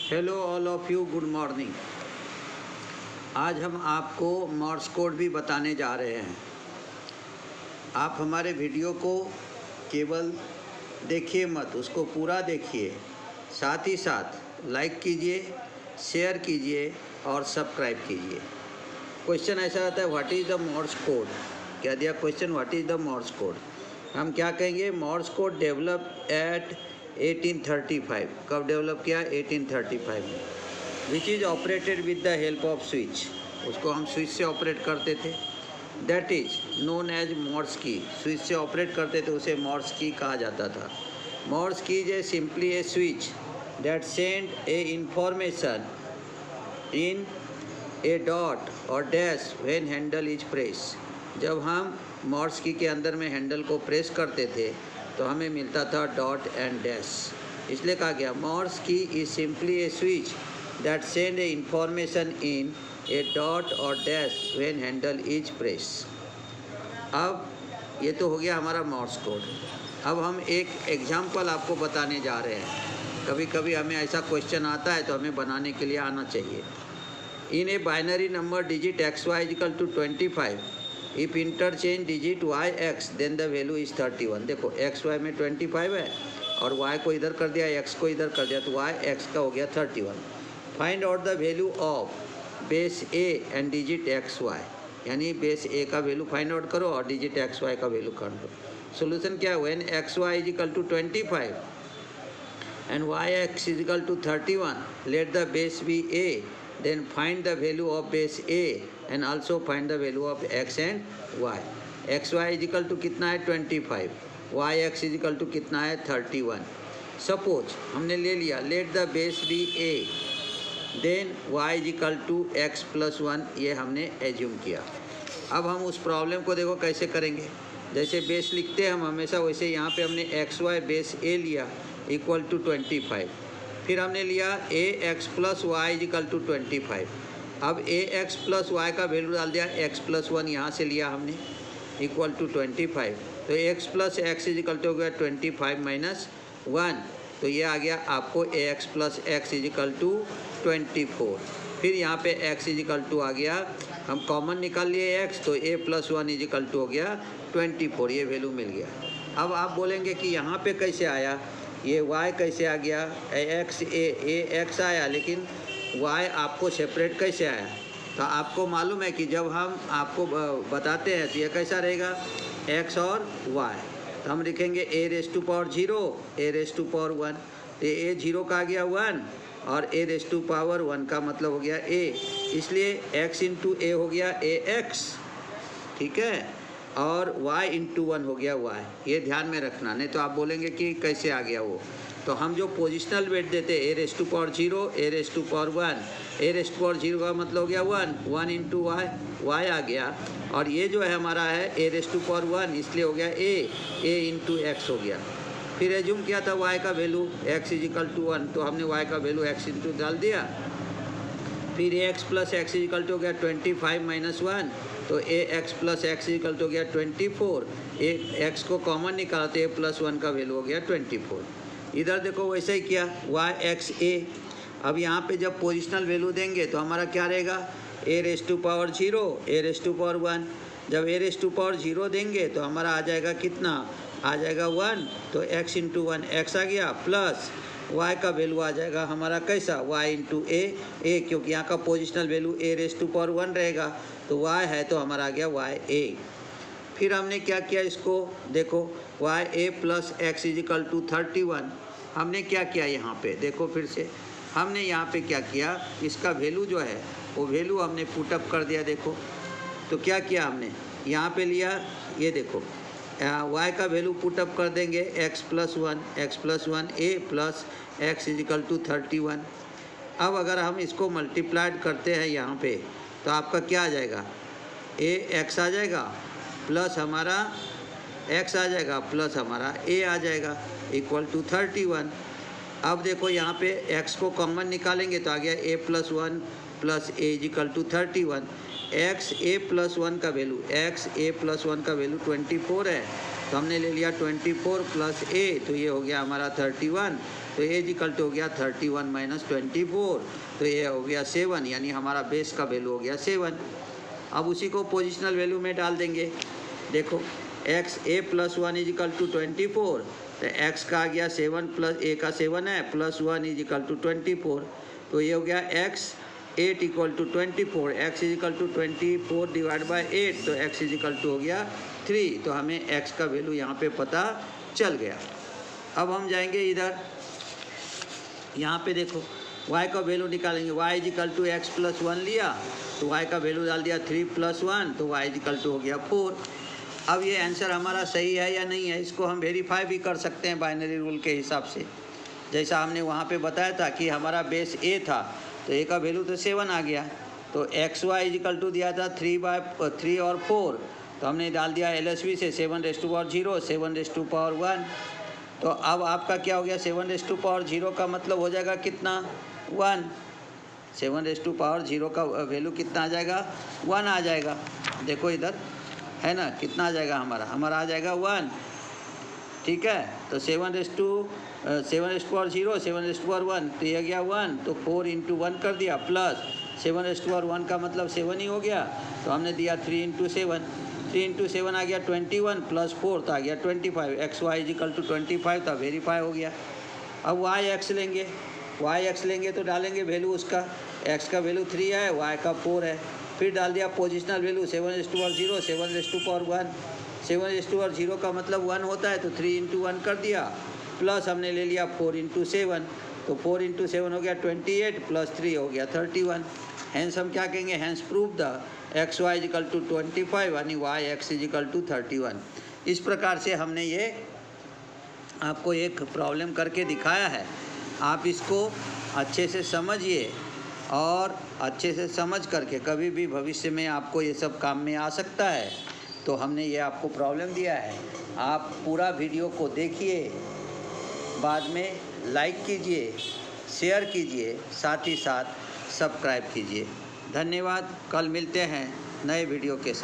Hello all of you, good morning. आज हम आपको मॉर्स कोड भी बताने जा रहे हैं। आप हमारे वीडियो को केवल देखिए मत, उसको पूरा देखिए, साथ ही साथ लाइक कीजिए, शेयर कीजिए और सब्सक्राइब कीजिए। क्वेश्चन ऐसा आता है, what is the Moore's code. क्या दिया question, what is the Moore's code. हम क्या कहेंगे, मॉर्स कोड डेवलप एट 1835। कब डेवलप किया, 1835 में। Which is operated with the help of switch. उसको हम स्विच से ऑपरेट करते थे। That is known as Morse key. Switch से ऑपरेट करते थे, उसे मॉर्स की कहा जाता था। Morse key is a simply a switch that send a information in a dot और dash when handle is press. जब हम मॉर्स की के अंदर में हैंडल को प्रेस करते थे तो हमें मिलता था डॉट एंड डैश। इसलिए कहा गया Morse key is simply a switch that send a information in a dot और dash when handle is press. अब ये तो हो गया हमारा मॉर्स कोड। अब हम एक एग्जाम्पल आपको बताने जा रहे हैं। कभी कभी हमें ऐसा क्वेश्चन आता है तो हमें बनाने के लिए आना चाहिए। In a binary number digit XY equal to 25, if interchange digit YX then the value is 31। देखो XY में 25 है और Y को इधर कर दिया, X को इधर कर दिया, तो YX का हो गया 31। Find out the value of base A and digit XY, यानी बेस A का वैल्यू फाइंड आउट करो और डिजिट XY का वैल्यू कर दो। सोल्यूशन क्या है, when XY is equal to 25 and YX is equal to 31, let the base be A, then find the value of base A and also find the value of X and Y. XY is equal to कितना है 25, YX is equal to कितना है 31। Suppose हमने ले लिया let the base be A, then Y is equal to X plus 1, ये हमने assume किया। अब हम उस प्रॉब्लम को देखो कैसे करेंगे। जैसे बेस लिखते हैं हम हमेशा, वैसे यहाँ पे हमने XY बेस A लिया इक्वल टू 25। फिर हमने लिया AX plus Y is equal to 25। अब AX प्लस वाई का वैल्यू डाल दिया, X प्लस 1 यहाँ से लिया हमने इक्वल टू 25। तो X plus X is equal to हो गया 25 माइनस 1, तो ये आ गया आपको AX plus X is equal to 24। फिर यहाँ पे X इज इक्वल टू आ गया, हम कॉमन निकाल लिए X, तो A plus 1 is equal to हो गया 24, ये वैल्यू मिल गया। अब आप बोलेंगे कि यहाँ पे कैसे आया, ये Y कैसे आ गया, AX आया, लेकिन Y आपको सेपरेट कैसे आया। तो आपको मालूम है कि जब हम आपको बताते हैं तो ये कैसा रहेगा, X और Y। तो हम लिखेंगे A raise to power 0, A raise to power 1, तो A 0 का आ गया 1 और A रेज़ टू पावर 1 का मतलब हो गया A, इसलिए X इंटू A हो गया AX, ठीक है, और Y इंटू 1 हो गया Y। ये ध्यान में रखना, नहीं तो आप बोलेंगे कि कैसे आ गया वो। तो हम जो पोजिशनल वेट देते A raise to power 0, A raise to power 1, A raise to power 0 का मतलब हो गया 1 इंटू Y आ गया, और ये जो है हमारा है A रेज़ टू पावर 1, इसलिए हो गया A इंटू X हो गया। फिर एज्यूम किया था Y का value X is equal to 1, तो हमने Y का वैल्यू X इंटू डाल दिया। फिर AX plus X is equal to हो गया 25 माइनस 1, तो AX plus X equal to हो गया 24। X को कॉमन निकाला तो A प्लस 1 का वैल्यू हो गया 24। इधर देखो वैसे ही किया YXA। अब यहाँ पे जब पोजिशनल वैल्यू देंगे तो हमारा क्या रहेगा, A raise to power 0, A raise to power 1। जब A रेज़ टू पावर 0 देंगे तो हमारा आ जाएगा कितना, आ जाएगा 1, तो X इंटू 1 X आ गया, प्लस Y का वैल्यू आ जाएगा हमारा कैसा, Y इंटू A, क्योंकि यहाँ का positional value A raise to power 1 रहेगा, तो Y है तो हमारा आ गया YA। फिर हमने क्या किया, इसको देखो YA plus X is equal to 31। हमने क्या किया यहाँ पे देखो, फिर से हमने यहाँ पे क्या किया, इसका वैल्यू जो है वो वैल्यू हमने पुटअप कर दिया। देखो तो क्या किया हमने यहाँ पे लिया, ये देखो Y का वैल्यू पुटअप कर देंगे X plus 1 A plus X is equal to 31। अब अगर हम इसको मल्टीप्लाइड करते हैं यहाँ पे तो आपका क्या आ जाएगा, AX आ जाएगा प्लस हमारा X आ जाएगा प्लस हमारा A आ जाएगा इक्वल टू 31। अब देखो यहाँ पे X को कॉमन निकालेंगे तो आ गया A plus 1 plus A is equal to 31। X A plus 1 का वैल्यू, X A प्लस 1 का वैल्यू 24 है, तो हमने ले लिया 24 प्लस A, तो ये हो गया हमारा 31। तो ए इक्वल टू हो गया 31 माइनस 24, तो ये हो गया 7, यानी हमारा बेस का वैल्यू हो गया 7। अब उसी को पोजिशनल वैल्यू में डाल देंगे। देखो X A plus 1 is equal to 24, तो एक्स का आ गया 7 प्लस ए का 7 है प्लस 1 इज इक्वल टू 24, तो ये हो गया X 8 equal to 24, X is equal to 24 divide by 8, तो एक्स इज इक्वल टू हो गया 3। तो हमें एक्स का वैल्यू यहाँ पे पता चल गया। अब हम जाएंगे इधर, यहाँ पे देखो y का वैल्यू निकालेंगे। y is equal to X plus 1 लिया, तो y का वैल्यू डाल दिया 3 प्लस 1, तो y इज इक्वल टू हो गया 4। अब ये आंसर हमारा सही है या नहीं है, इसको हम वेरीफाई भी कर सकते हैं बाइनरी रूल के हिसाब से। जैसा हमने वहाँ पे बताया था कि हमारा बेस a था, तो a का वैल्यू तो 7 आ गया, तो X Y is equal to दिया था 3 और 4, तो हमने डाल दिया LSB से 7⁻0, 7⁻1। तो अब आपका क्या हो गया, 7⁻0 का मतलब हो जाएगा कितना, 1। 7⁻0 का वैल्यू कितना आ जाएगा, 1 आ जाएगा। देखो इधर है ना, कितना आ जाएगा हमारा आ जाएगा 1, ठीक है। तो 7⁻0 7⁻1, तो ये गया 1, तो 4 इंटू 1 कर दिया, प्लस 7⁻1 का मतलब 7 ही हो गया, तो हमने दिया 3 इंटू 7, 3 इंटू 7 आ गया 21, प्लस 4 तो आ गया 25, X Y is equal to 25, तो वेरीफाई हो गया। अब वाई एक्स लेंगे तो डालेंगे वैल्यू उसका, एक्स का वैल्यू 3 है, वाई का 4 है, फिर डाल दिया पोजिशनल वैल्यू 7⁻0, 7⁻1, 7⁻0 का मतलब 1 होता है, तो 3 इंटू 1 कर दिया, प्लस हमने ले लिया 4 इंटू 7, तो 4 इंटू 7 हो गया 28, प्लस 3 हो गया 31। हैंस हम क्या कहेंगे, hence prove the X Y is equal to 25 यानी वाई एक्स इजिकल टू 31। इस प्रकार से हमने ये आपको एक प्रॉब्लम करके दिखाया है। आप इसको अच्छे से समझिए और अच्छे से समझ करके कभी भी भविष्य में आपको ये सब काम में आ सकता है। तो हमने ये आपको प्रॉब्लम दिया है, आप पूरा वीडियो को देखिए, बाद में लाइक कीजिए, शेयर कीजिए, साथ ही साथ सब्सक्राइब कीजिए। धन्यवाद। कल मिलते हैं नए वीडियो के साथ।